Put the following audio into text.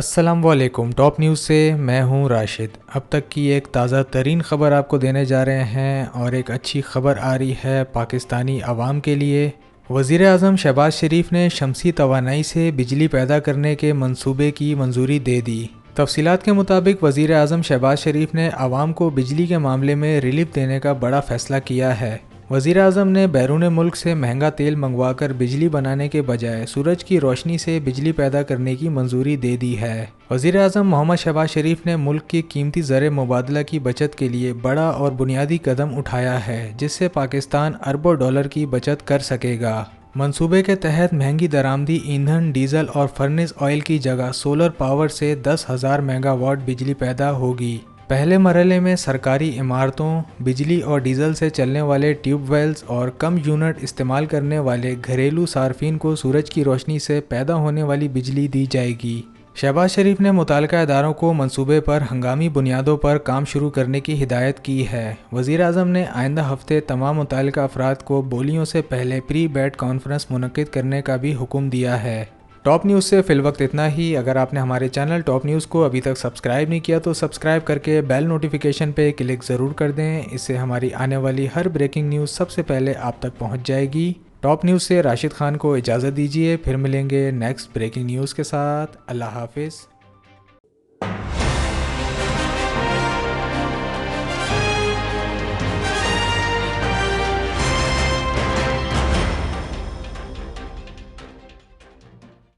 अस्सलाम वालेकुम। Top news से मैं हूं राशिद। अब तक की एक ताज़ा तरीन ख़बर आपको देने जा रहे हैं और एक अच्छी ख़बर आ रही है पाकिस्तानी अवाम के लिए। वज़ीर आज़म शहबाज शरीफ ने शमसी तवानाई से बिजली पैदा करने के मंसूबे की मंजूरी दे दी। तफसीलात के मुताबिक वज़ीर आज़म शहबाज शरीफ ने आवाम को बिजली के मामले में रिलीफ देने का बड़ा फ़ैसला किया है। वज़ीर आज़म ने बैरून मुल्क से महंगा तेल मंगवाकर बिजली बनाने के बजाय सूरज की रोशनी से बिजली पैदा करने की मंजूरी दे दी है। वज़ीर आज़म मोहम्मद शहबाज शरीफ ने मुल्क की कीमती ज़र मुबादला की बचत के लिए बड़ा और बुनियादी कदम उठाया है, जिससे पाकिस्तान अरबों डॉलर की बचत कर सकेगा। मंसूबे के तहत महंगी दरामदी ईंधन, डीजल और फर्नेस ऑयल की जगह सोलर पावर से 10,000 मेगावाट बिजली पैदा होगी। पहले मरहले में सरकारी इमारतों, बिजली और डीजल से चलने वाले ट्यूबवेल्स और कम यूनिट इस्तेमाल करने वाले घरेलू सार्फिन को सूरज की रोशनी से पैदा होने वाली बिजली दी जाएगी। शहबाज शरीफ ने मुताल्लिका इदारों को मंसूबे पर हंगामी बुनियादों पर काम शुरू करने की हिदायत की है। वज़ीर आज़म ने आइंदा हफ्ते तमाम मुताल्लिका अफराद को बोलियों से पहले प्री बैट कॉन्फ्रेंस मुनक्किद करने का भी हुक्म दिया है। टॉप न्यूज़ से फ़िलवक्त इतना ही। अगर आपने हमारे चैनल टॉप न्यूज़ को अभी तक सब्सक्राइब नहीं किया तो सब्सक्राइब करके बेल नोटिफिकेशन पे क्लिक ज़रूर कर दें। इससे हमारी आने वाली हर ब्रेकिंग न्यूज़ सबसे पहले आप तक पहुंच जाएगी। टॉप न्यूज़ से राशिद खान को इजाज़त दीजिए, फिर मिलेंगे नेक्स्ट ब्रेकिंग न्यूज़ के साथ। अल्लाह हाफिज़।